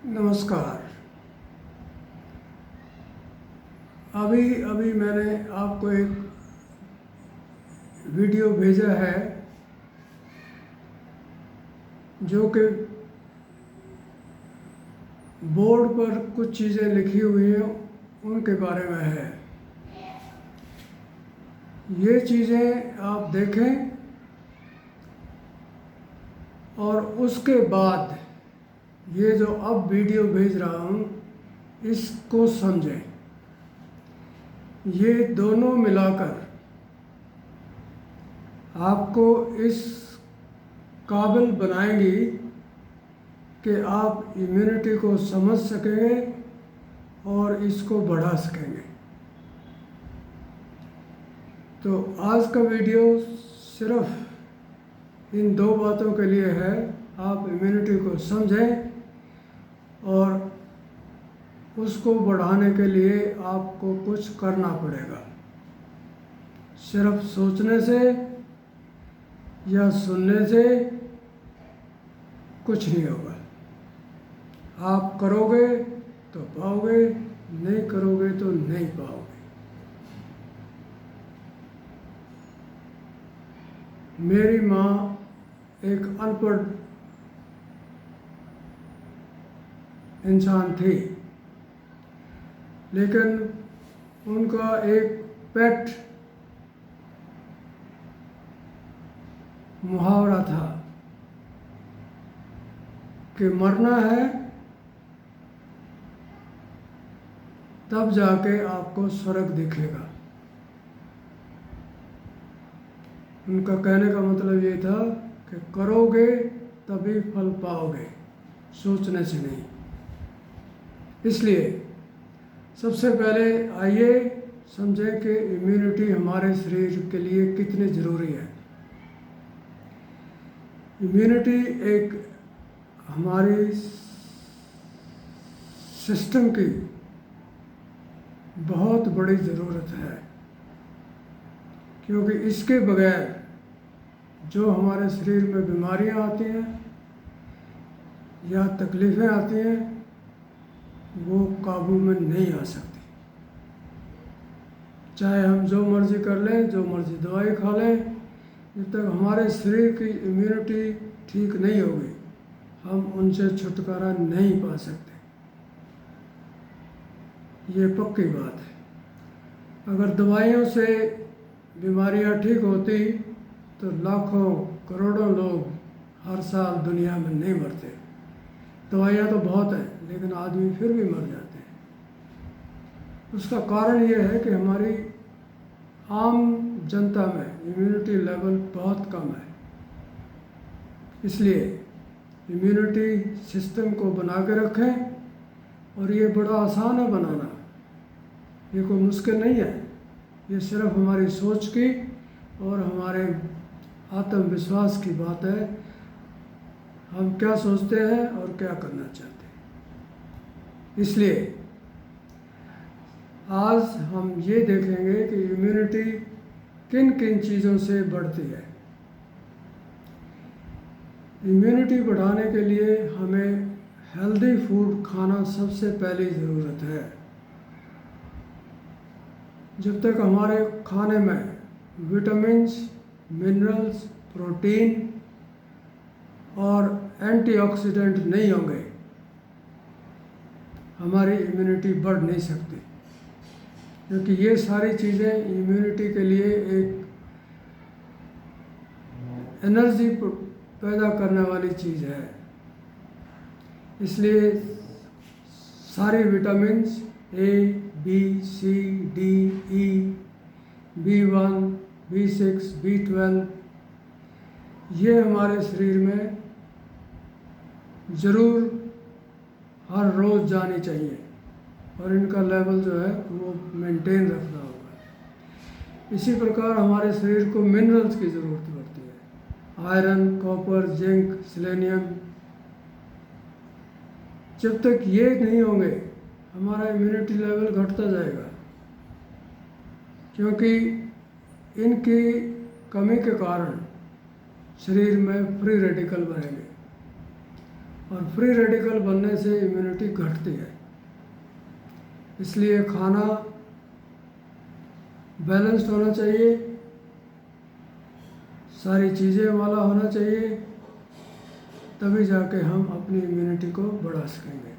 नमस्कार। अभी अभी मैंने आपको एक वीडियो भेजा है जो कि बोर्ड पर कुछ चीज़ें लिखी हुई हैं उनके बारे में है। ये चीज़ें आप देखें और उसके बाद ये जो अब वीडियो भेज रहा हूँ इसको समझें। ये दोनों मिलाकर आपको इस काबिल बनाएंगी कि आप इम्यूनिटी को समझ सकेंगे और इसको बढ़ा सकेंगे। तो आज का वीडियो सिर्फ इन दो बातों के लिए है। आप इम्यूनिटी को समझें और उसको बढ़ाने के लिए आपको कुछ करना पड़ेगा। सिर्फ सोचने से या सुनने से कुछ नहीं होगा। आप करोगे तो पाओगे, नहीं करोगे तो नहीं पाओगे। मेरी माँ एक अनपढ़ इंसान थी, लेकिन उनका एक पेट मुहावरा था कि मरना है तब जाके आपको स्वर्ग दिखेगा। उनका कहने का मतलब ये था कि करोगे तभी फल पाओगे, सोचने से नहीं। इसलिए सबसे पहले आइए समझें कि इम्यूनिटी हमारे शरीर के लिए कितनी ज़रूरी है। इम्यूनिटी एक हमारी सिस्टम की बहुत बड़ी ज़रूरत है, क्योंकि इसके बगैर जो हमारे शरीर में बीमारियां आती हैं या तकलीफ़ें आती हैं वो काबू में नहीं आ सकती। चाहे हम जो मर्ज़ी कर लें, जो मर्ज़ी दवाई खा लें, जब तक हमारे शरीर की इम्यूनिटी ठीक नहीं होगी हम उनसे छुटकारा नहीं पा सकते। ये पक्की बात है। अगर दवाइयों से बीमारियां ठीक होती तो लाखों करोड़ों लोग हर साल दुनिया में नहीं मरते। दवाइयाँ तो बहुत हैं लेकिन आदमी फिर भी मर जाते हैं। उसका कारण ये है कि हमारी आम जनता में इम्यूनिटी लेवल बहुत कम है। इसलिए इम्यूनिटी सिस्टम को बना के रखें, और ये बड़ा आसान है बनाना, ये कोई मुश्किल नहीं है। ये सिर्फ हमारी सोच की और हमारे आत्मविश्वास की बात है। हम क्या सोचते हैं और क्या करना चाहते हैं। इसलिए आज हम ये देखेंगे कि इम्यूनिटी किन किन चीज़ों से बढ़ती है। इम्यूनिटी बढ़ाने के लिए हमें हेल्दी फूड खाना सबसे पहली ज़रूरत है। जब तक हमारे खाने में विटामिन्स, मिनरल्स, प्रोटीन और एंटीऑक्सीडेंट नहीं होंगे हमारी इम्यूनिटी बढ़ नहीं सकती, क्योंकि ये सारी चीज़ें इम्यूनिटी के लिए एक एनर्जी पैदा करने वाली चीज़ है। इसलिए सारी विटामिन्स ए, बी, सी, डी, ई, B1, B6, B12 ये हमारे शरीर में ज़रूर हर रोज़ जानी चाहिए, और इनका लेवल जो है वो मेंटेन रखना होगा। इसी प्रकार हमारे शरीर को मिनरल्स की ज़रूरत पड़ती है, आयरन, कॉपर, जिंक, सेलेनियम। जब तक ये नहीं होंगे हमारा इम्यूनिटी लेवल घटता जाएगा, क्योंकि इनकी कमी के कारण शरीर में फ्री रेडिकल बनेंगे, और फ्री रेडिकल बनने से इम्यूनिटी घटती है। इसलिए खाना बैलेंस्ड होना चाहिए, सारी चीज़ें वाला होना चाहिए, तभी जाके हम अपनी इम्यूनिटी को बढ़ा सकेंगे।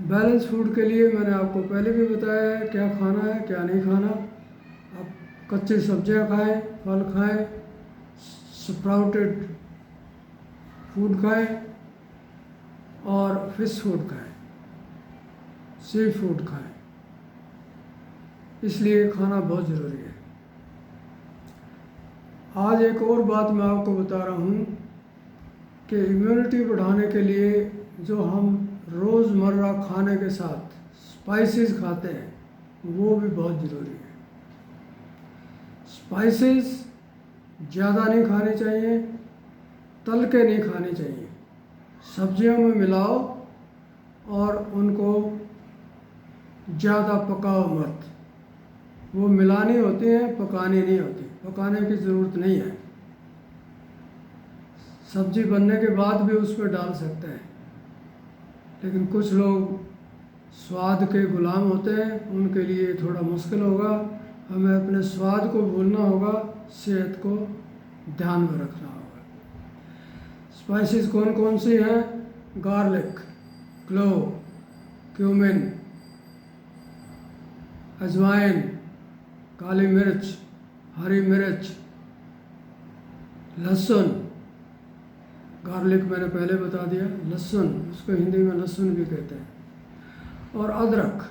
बैलेंस फूड के लिए मैंने आपको पहले भी बताया है क्या खाना है क्या नहीं खाना। आप कच्ची सब्जियां खाएं, फल खाएं, स्प्राउटेड फूड खाएं और फिश फूड खाएं, सी फूड खाएं। इसलिए खाना बहुत ज़रूरी है। आज एक और बात मैं आपको बता रहा हूँ कि इम्यूनिटी बढ़ाने के लिए जो हम रोज़मर्रा खाने के साथ स्पाइसेस खाते हैं वो भी बहुत ज़रूरी है। स्पाइसेस ज़्यादा नहीं खाने चाहिए, तल के नहीं खाने चाहिए। सब्जियों में मिलाओ और उनको ज़्यादा पकाओ मत। वो मिलानी होती है, पकानी नहीं होती। पकाने की ज़रूरत नहीं है। सब्जी बनने के बाद भी उसमें डाल सकते हैं, लेकिन कुछ लोग स्वाद के गुलाम होते हैं, उनके लिए थोड़ा मुश्किल होगा। हमें अपने स्वाद को भूलना होगा, सेहत को ध्यान में रखना होगा। स्पाइसेस कौन कौन सी हैं? गार्लिक, क्लोव, क्यूमिन, अजवाइन, काली मिर्च, हरी मिर्च, लहसुन। गार्लिक मैंने पहले बता दिया, लहसुन, उसको हिंदी में लहसुन भी कहते हैं, और अदरक,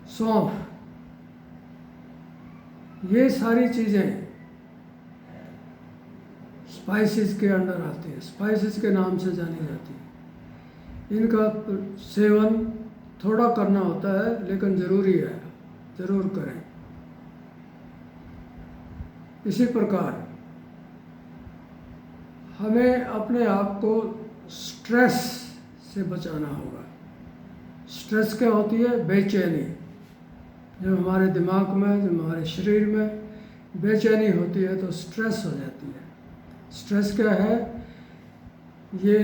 सौंफ। ये सारी चीज़ें स्पाइसेस के अंडर आती है, स्पाइसेस के नाम से जानी जाती है। इनका सेवन थोड़ा करना होता है, लेकिन ज़रूरी है, ज़रूर करें। इसी प्रकार हमें अपने आप को स्ट्रेस से बचाना होगा। स्ट्रेस क्या होती है? बेचैनी। जब हमारे दिमाग में, जब हमारे शरीर में बेचैनी होती है तो स्ट्रेस हो जाती है। स्ट्रेस क्या है? ये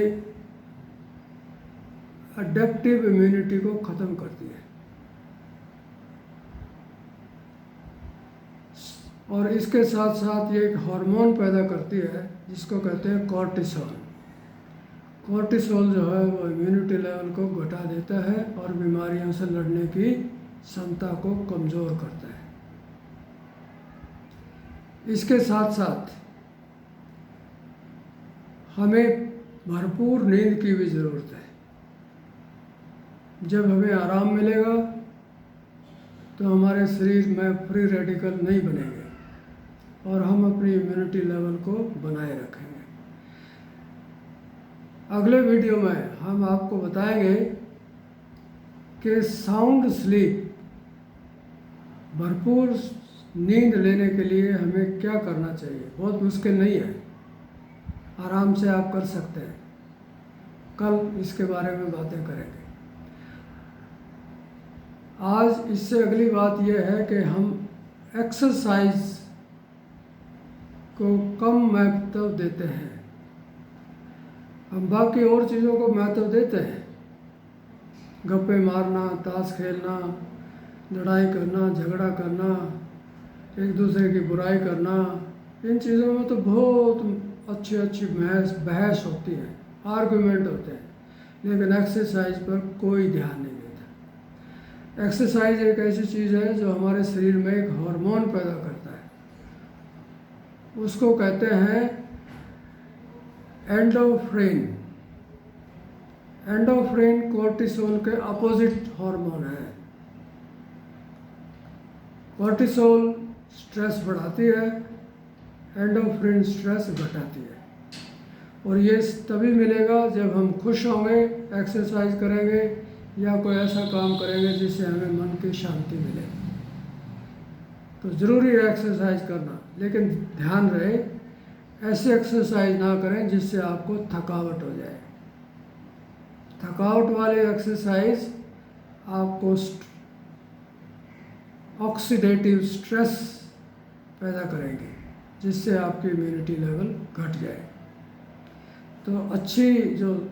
अडेप्टिव इम्यूनिटी को ख़त्म करती है और इसके साथ साथ ये एक हार्मोन पैदा करती है जिसको कहते हैं कॉर्टिसोल। कॉर्टिसोल जो है वो इम्यूनिटी लेवल को घटा देता है और बीमारियों से लड़ने की क्षमता को कमज़ोर करता है। इसके साथ साथ हमें भरपूर नींद की भी ज़रूरत है। जब हमें आराम मिलेगा तो हमारे शरीर में फ्री रेडिकल नहीं बनेंगे और हम अपनी इम्यूनिटी लेवल को बनाए रखेंगे। अगले वीडियो में हम आपको बताएंगे कि साउंड स्लीप, भरपूर नींद लेने के लिए हमें क्या करना चाहिए। बहुत मुश्किल नहीं है, आराम से आप कर सकते हैं। कल इसके बारे में बातें करेंगे। आज इससे अगली बात यह है कि हम एक्सरसाइज को कम महत्व देते हैं। हम बाकी और चीज़ों को महत्व देते हैं, गप्पे मारना, ताश खेलना, लड़ाई करना, झगड़ा करना, एक दूसरे की बुराई करना। इन चीज़ों में तो बहुत अच्छी अच्छी बहस होती है, आर्गुमेंट होते हैं, लेकिन एक्सरसाइज पर कोई ध्यान नहीं देता। एक्सरसाइज एक ऐसी चीज़ है जो हमारे शरीर में एक हार्मोन पैदा करता है, उसको कहते हैं एंडोफ्रिन। एंडोफ्रिन कोर्टिसोल के अपोजिट हार्मोन है। कोर्टिसोल स्ट्रेस बढ़ाती है, एंडोफ्रिन स्ट्रेस घटाती है। और ये तभी मिलेगा जब हम खुश होंगे, एक्सरसाइज करेंगे या कोई ऐसा काम करेंगे जिससे हमें मन की शांति मिले। तो ज़रूरी है एक्सरसाइज करना, लेकिन ध्यान रहे ऐसे एक्सरसाइज ना करें जिससे आपको थकावट हो जाए। थकावट वाले एक्सरसाइज आपको ऑक्सीडेटिव स्ट्रेस पैदा करेंगे, जिससे आपकी इम्यूनिटी लेवल घट जाए। तो अच्छी जो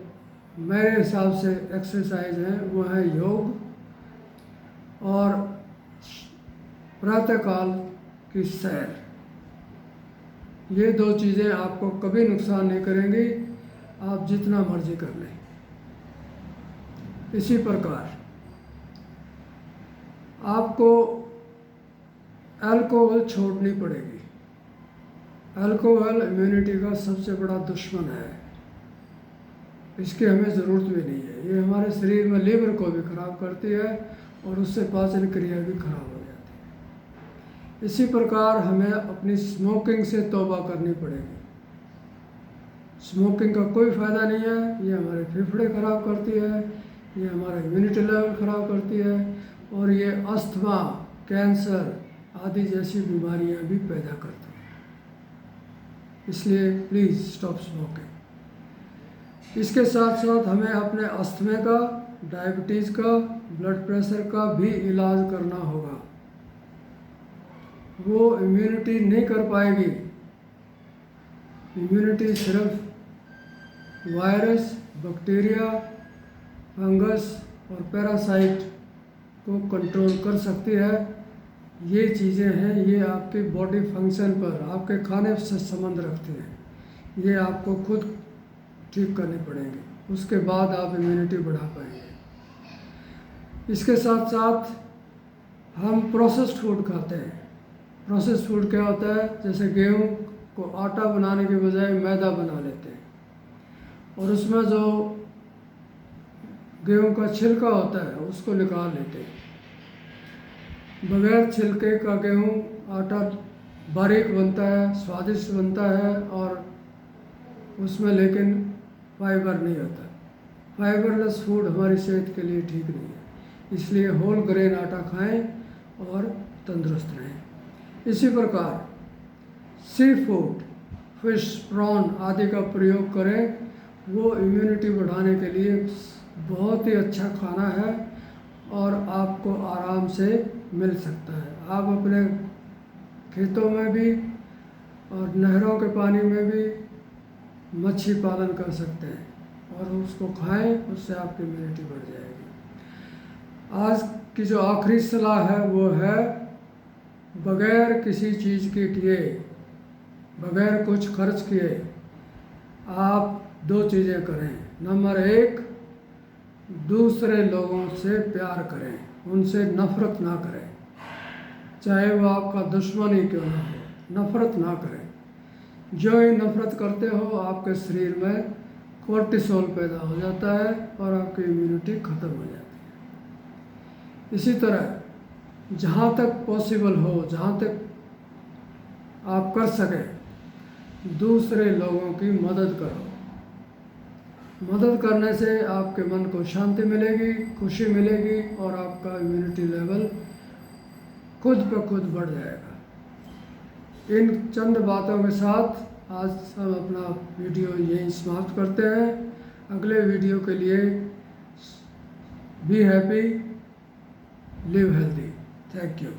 मेरे हिसाब से एक्सरसाइज है वो है योग और प्रातःकाल की सैर। ये दो चीज़ें आपको कभी नुकसान नहीं करेंगी, आप जितना मर्जी कर लें। इसी प्रकार आपको अल्कोहल छोड़नी पड़ेगी। अल्कोहल इम्यूनिटी का सबसे बड़ा दुश्मन है, इसकी हमें ज़रूरत भी नहीं है। ये हमारे शरीर में लीवर को भी ख़राब करती है और उससे पाचन क्रिया भी खराब हो जाती है। इसी प्रकार हमें अपनी स्मोकिंग से तौबा करनी पड़ेगी। स्मोकिंग का कोई फ़ायदा नहीं है, ये हमारे फेफड़े ख़राब करती है, ये हमारा इम्यूनिटी लेवल ख़राब करती है और ये अस्थमा, कैंसर आदि जैसी बीमारियां भी पैदा करती है। इसलिए प्लीज़ स्टॉप स्मोकिंग। इसके साथ साथ हमें अपने अस्थमे का, डायबिटीज़ का, ब्लड प्रेशर का भी इलाज करना होगा। वो इम्यूनिटी नहीं कर पाएगी। इम्यूनिटी सिर्फ वायरस, बैक्टीरिया, फंगस और पैरासाइट को कंट्रोल कर सकती है। ये चीज़ें हैं, ये आपके बॉडी फंक्शन पर, आपके खाने से संबंध रखती हैं। ये आपको खुद ठीक करनी पड़ेंगी, उसके बाद आप इम्यूनिटी बढ़ा पाएंगे। इसके साथ साथ हम प्रोसेस्ड फूड खाते हैं। प्रोसेस्ड फूड क्या होता है? जैसे गेहूं को आटा बनाने के बजाय मैदा बना लेते हैं और उसमें जो गेहूं का छिलका होता है उसको निकाल लेते हैं। बगैर छिलके का गेहूं आटा बारीक बनता है, स्वादिष्ट बनता है और उसमें लेकिन फाइबर नहीं होता। फाइबरलेस फूड हमारी सेहत के लिए ठीक नहीं है, इसलिए होल ग्रेन आटा खाएं और तंदुरुस्त रहें। इसी प्रकार सी फूड, फिश, प्रॉन आदि का प्रयोग करें। वो इम्यूनिटी बढ़ाने के लिए बहुत ही अच्छा खाना है और आपको आराम से मिल सकता है। आप अपने खेतों में भी और नहरों के पानी में भी मच्छी पालन कर सकते हैं और उसको खाएं, उससे आपकी इम्यूनिटी बढ़ जाएगी। आज की जो आखिरी सलाह है वो है बगैर किसी चीज़ के किए, बगैर कुछ खर्च किए आप दो चीज़ें करें। नंबर 1, दूसरे लोगों से प्यार करें, उनसे नफ़रत ना करें, चाहे वो आपका दुश्मन ही क्यों ना हो, नफ़रत ना करें। जो ही नफ़रत करते हो आपके शरीर में कोर्टिसोल पैदा हो जाता है और आपकी इम्यूनिटी ख़त्म हो जाती है। इसी तरह जहाँ तक पॉसिबल हो, जहाँ तक आप कर सकें, दूसरे लोगों की मदद करो। मदद करने से आपके मन को शांति मिलेगी, खुशी मिलेगी और आपका इम्यूनिटी लेवल खुद ब खुद बढ़ जाएगा। इन चंद बातों के साथ आज हम अपना वीडियो यहीं समाप्त करते हैं। अगले वीडियो के लिए be happy, live healthy. Thank you.